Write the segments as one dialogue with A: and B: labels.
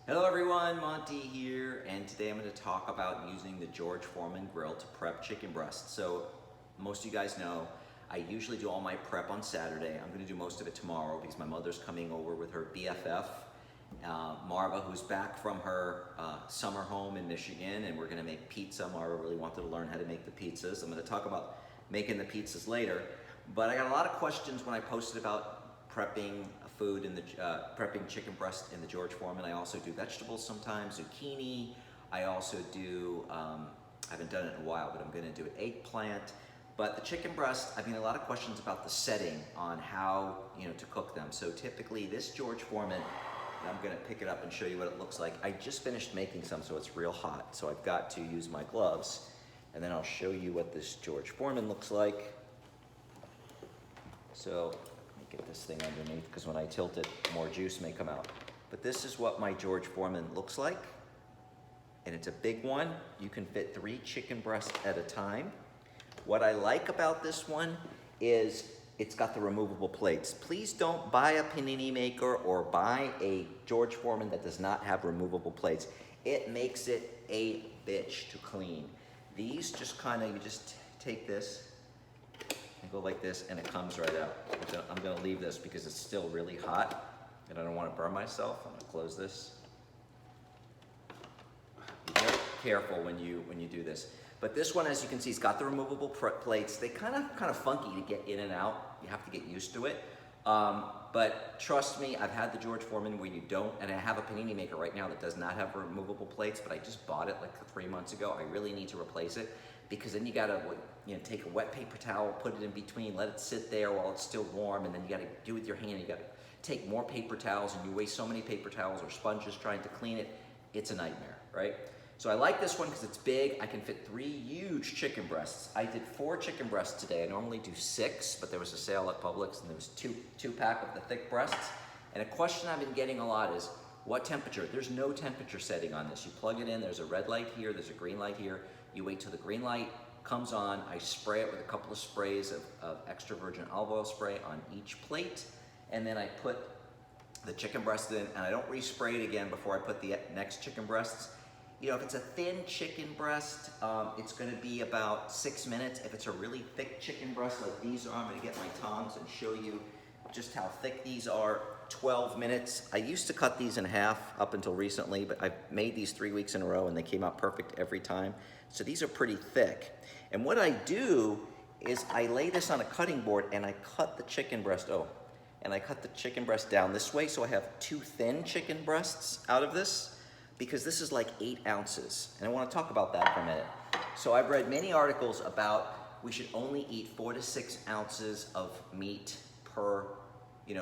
A: Hello everyone, Monty here, and today I'm going to talk about using the George Foreman grill to prep chicken breast. So most of you guys know I usually do all my prep on Saturday. I'm going to do most of it tomorrow because my mother's coming over with her BFF, Marva, who's back from her summer home in Michigan, and we're going to make pizza. Marva really wanted to learn how to make the pizzas. I'm going to talk about making the pizzas later, but I got a lot of questions when I posted about prepping food in the prepping chicken breast in the George Foreman. I also do vegetables sometimes, zucchini. I also do, I haven't done it in a while, but I'm gonna do an eggplant. But the chicken breast, I've been a lot of questions about the setting on how to cook them. So typically this George Foreman, and I'm gonna pick it up and show you what it looks like. I just finished making some, so it's real hot. So I've got to use my gloves, and then I'll show you what this George Foreman looks like. So get this thing underneath because when I tilt it, more juice may come out. But this is what my George Foreman looks like. And it's a big one. You can fit 3 chicken breasts at a time. What I like about this one is it's got the removable plates. Please don't buy a panini maker or buy a George Foreman that does not have removable plates. It makes it a bitch to clean. These just you just take this, and go like this, and it comes right out. I'm gonna leave this because it's still really hot, and I don't want to burn myself. I'm gonna close this. Be very careful when you do this. But this one, as you can see, it's got the removable plates. They kind of funky to get in and out. You have to get used to it. But trust me, I've had the George Foreman where you don't, and I have a panini maker right now that does not have removable plates, but I just bought it like 3 months ago. I really need to replace it because then you gotta take a wet paper towel, put it in between, let it sit there while it's still warm, and then you gotta do it with your hand. You gotta take more paper towels, and you waste so many paper towels or sponges trying to clean it. It's a nightmare, right? So I like this one because it's big. I can fit 3 huge chicken breasts. I did 4 chicken breasts today. I normally do 6, but there was a sale at Publix and there was two pack of the thick breasts. And a question I've been getting a lot is, what temperature? There's no temperature setting on this. You plug it in, there's a red light here, there's a green light here. You wait till the green light comes on. I spray it with a couple of sprays of extra virgin olive oil spray on each plate. And then I put the chicken breast in, and I don't respray it again before I put the next chicken breasts. If it's a thin chicken breast, it's gonna be about 6 minutes. If it's a really thick chicken breast like these are, I'm gonna get my tongs and show you just how thick these are, 12 minutes. I used to cut these in half up until recently, but I've made these 3 weeks in a row and they came out perfect every time. So these are pretty thick. And what I do is I lay this on a cutting board and I cut the chicken breast, and I cut the chicken breast down this way, so I have 2 thin chicken breasts out of this, because this is like 8 ounces. And I want to talk about that for a minute. So I've read many articles about we should only eat 4 to 6 ounces of meat per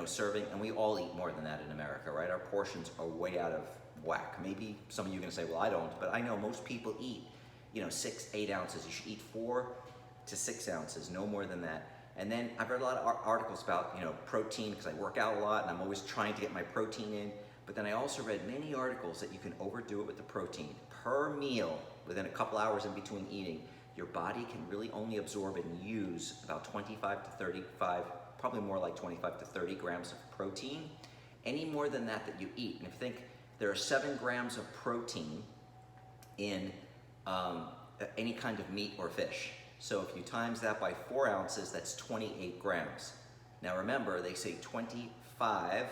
A: serving, and we all eat more than that in America, right? Our portions are way out of whack. Maybe some of you are gonna say, well, I don't, but I know most people eat 6, 8 ounces. You should eat 4 to 6 ounces, no more than that. And then I've read a lot of articles about protein, because I work out a lot and I'm always trying to get my protein in. But then I also read many articles that you can overdo it with the protein. Per meal, within a couple hours in between eating, your body can really only absorb and use about 25 to 35, probably more like 25 to 30 grams of protein. Any more than that you eat. And if you think there are 7 grams of protein in any kind of meat or fish. So if you times that by 4 ounces, that's 28 grams. Now remember, they say 25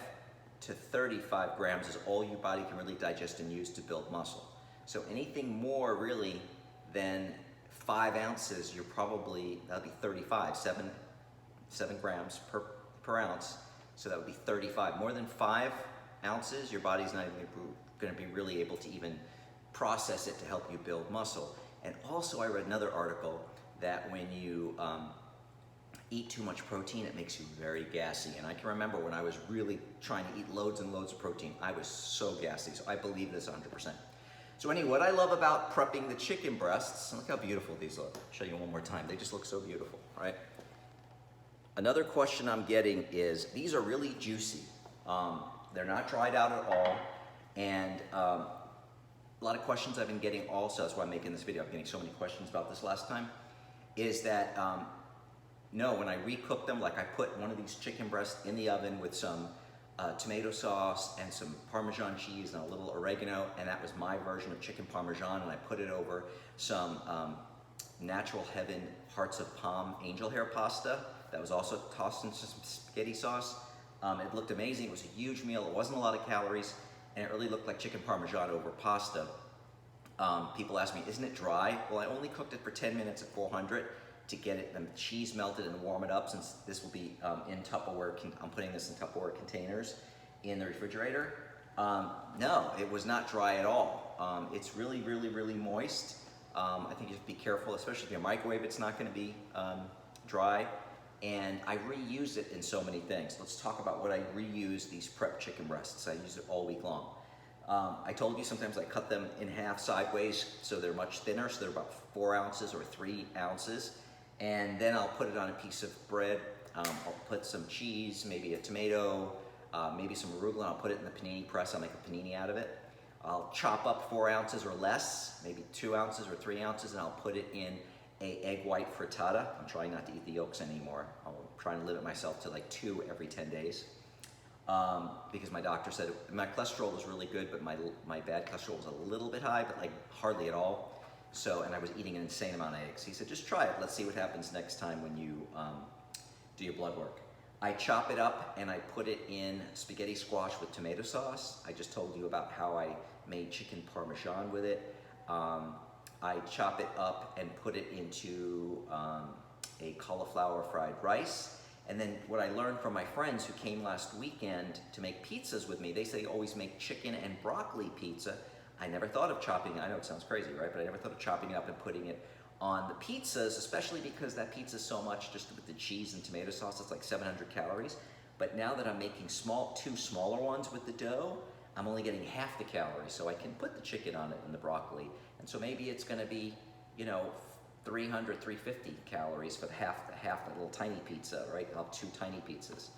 A: to 35 grams is all your body can really digest and use to build muscle. So anything more really than 5 ounces, that'll be 35, 7 grams per ounce. So that would be 35. More than 5 ounces, your body's not even gonna be really able to even process it to help you build muscle. And also I read another article that when you eat too much protein, it makes you very gassy. And I can remember when I was really trying to eat loads and loads of protein, I was so gassy. So I believe this 100%. So anyway, what I love about prepping the chicken breasts, look how beautiful these look. I'll show you one more time. They just look so beautiful, right? Another question I'm getting is, these are really juicy. They're not dried out at all. And a lot of questions I've been getting also, that's why I'm making this video, I'm getting so many questions about this last time, is that no, when I recook them, like I put one of these chicken breasts in the oven with some tomato sauce and some Parmesan cheese and a little oregano, and that was my version of chicken Parmesan, and I put it over some Natural Heaven Hearts of Palm angel hair pasta that was also tossed into some spaghetti sauce. It looked amazing. It was a huge meal. It wasn't a lot of calories, and it really looked like chicken Parmesan over pasta. People ask me, isn't it dry? Well, I only cooked it for 10 minutes at 400 to get it, the cheese melted and warm it up, since this will be in Tupperware. I'm putting this in Tupperware containers in the refrigerator. No, it was not dry at all. It's really, really, really moist. I think you have to be careful, especially if you microwave, it's not gonna be dry. And I reuse it in so many things. Let's talk about what I reuse these prep chicken breasts. I use it all week long. I told you sometimes I cut them in half sideways so they're much thinner, so they're about 4 ounces or 3 ounces. And then I'll put it on a piece of bread. I'll put some cheese, maybe a tomato, maybe some arugula, and I'll put it in the panini press. I'll make a panini out of it. I'll chop up 4 ounces or less, maybe 2 ounces or 3 ounces, and I'll put it in a egg white frittata. I'm trying not to eat the yolks anymore. I'm trying to limit myself to like 2 every 10 days. Because my doctor said my cholesterol was really good, but my bad cholesterol was a little bit high, but like hardly at all. So, and I was eating an insane amount of eggs. He said, just try it. Let's see what happens next time when you do your blood work. I chop it up and I put it in spaghetti squash with tomato sauce. I just told you about how I made chicken Parmesan with it. I chop it up and put it into a cauliflower fried rice. And then what I learned from my friends who came last weekend to make pizzas with me, they say always make chicken and broccoli pizza. I never thought of chopping it. I know it sounds crazy, right? But I never thought of chopping it up and putting it on the pizzas, especially because that pizza is so much just with the cheese and tomato sauce. It's like 700 calories. But now that I'm making 2 smaller ones with the dough, I'm only getting half the calories. So I can put the chicken on it and the broccoli. And so maybe it's gonna be, 300, 350 calories for half the little tiny pizza, right? I'll have 2 tiny pizzas.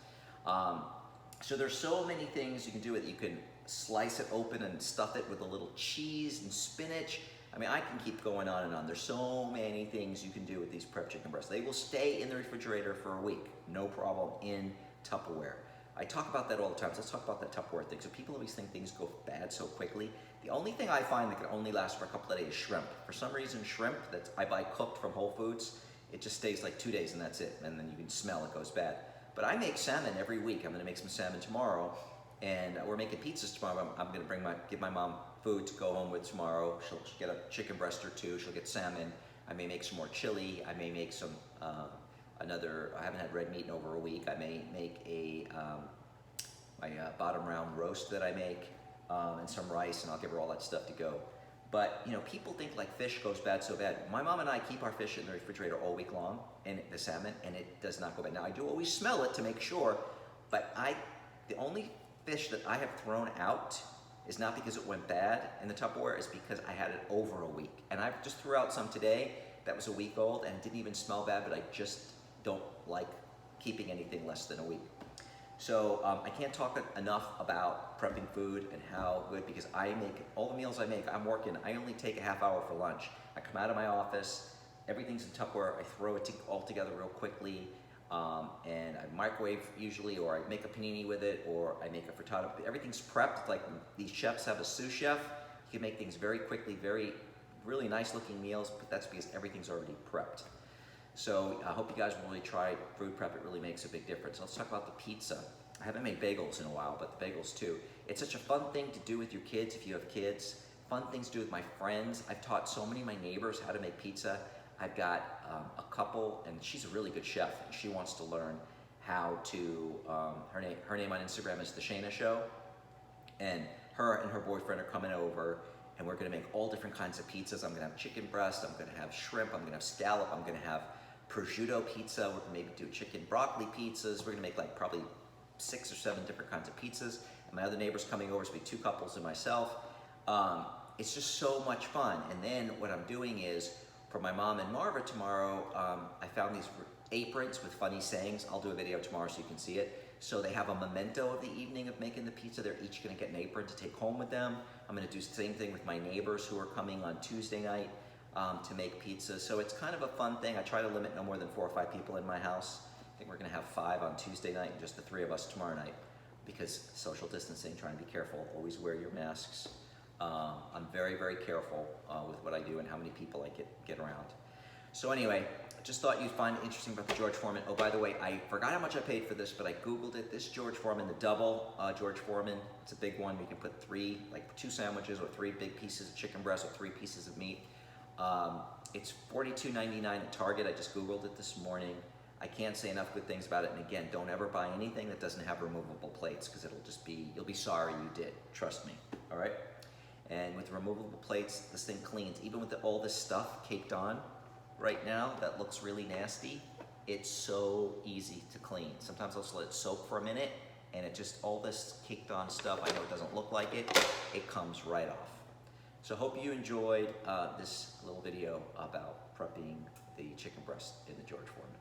A: So there's so many things you can do with it. You can slice it open and stuff it with a little cheese and spinach. I mean, I can keep going on and on. There's so many things you can do with these prep chicken breasts. They will stay in the refrigerator for a week, no problem, in Tupperware. I talk about that all the time. So let's talk about that Tupperware thing. So people always think things go bad so quickly. The only thing I find that can only last for a couple of days is shrimp. For some reason, shrimp that I buy cooked from Whole Foods, it just stays like 2 days and that's it. And then you can smell it goes bad. But I make salmon every week. I'm gonna make some salmon tomorrow. And we're making pizzas tomorrow. I'm gonna give my mom food to go home with tomorrow. She'll get a chicken breast or 2. She'll get salmon. I may make some more chili. I may make some I haven't had red meat in over a week. I may make my bottom round roast that I make, and some rice, and I'll give her all that stuff to go. But people think like fish goes bad so bad. My mom and I keep our fish in the refrigerator all week long, and the salmon, and it does not go bad. Now I do always smell it to make sure, but the only fish that I have thrown out is not because it went bad in the Tupperware, it's because I had it over a week. And I just threw out some today that was a week old and didn't even smell bad, but I just don't like keeping anything less than a week. So I can't talk enough about prepping food and how good, because I make, all the meals I make, I'm working, I only take a half hour for lunch. I come out of my office, everything's in Tupperware, I throw it all together real quickly, and I microwave usually, or I make a panini with it, or I make a frittata. Everything's prepped, like these chefs have a sous chef. You can make things very quickly, really nice looking meals, but that's because everything's already prepped. So I hope you guys will really try food prep. It really makes a big difference. Let's talk about the pizza. I haven't made bagels in a while, but the bagels too. It's such a fun thing to do with your kids if you have kids. Fun things to do with my friends. I've taught so many of my neighbors how to make pizza. I've got a couple, and she's a really good chef, and she wants to learn how to, her name on Instagram is The Shayna Show, and her boyfriend are coming over, and we're gonna make all different kinds of pizzas. I'm gonna have chicken breast, I'm gonna have shrimp, I'm gonna have scallop, I'm gonna have prosciutto pizza, we're gonna maybe do chicken broccoli pizzas, we're gonna make like probably 6 or 7 different kinds of pizzas, and my other neighbor's coming over, so it'll be 2 couples and myself. It's just so much fun. And then what I'm doing is, for my mom and Marva tomorrow, I found these aprons with funny sayings. I'll do a video tomorrow so you can see it. So they have a memento of the evening of making the pizza. They're each gonna get an apron to take home with them. I'm gonna do the same thing with my neighbors who are coming on Tuesday night to make pizza. So it's kind of a fun thing. I try to limit no more than 4 or 5 people in my house. I think we're gonna have 5 on Tuesday night and just the 3 of us tomorrow night. because social distancing, trying to be careful, always wear your masks. I'm very, very careful with what I do and how many people I get around. So anyway, I just thought you'd find it interesting about the George Foreman. Oh, by the way, I forgot how much I paid for this, but I Googled it. This George Foreman, the double George Foreman, it's a big one. You can put like 2 sandwiches or 3 big pieces of chicken breast or 3 pieces of meat. It's $42.99 at Target. I just Googled it this morning. I can't say enough good things about it. And again, don't ever buy anything that doesn't have removable plates, because you'll be sorry you did. Trust me, all right? And with removable plates, this thing cleans. Even with all this stuff caked on right now that looks really nasty, it's so easy to clean. Sometimes I'll just let it soak for a minute, and all this caked on stuff, I know it doesn't look like it comes right off. So hope you enjoyed this little video about prepping the chicken breast in the George Foreman.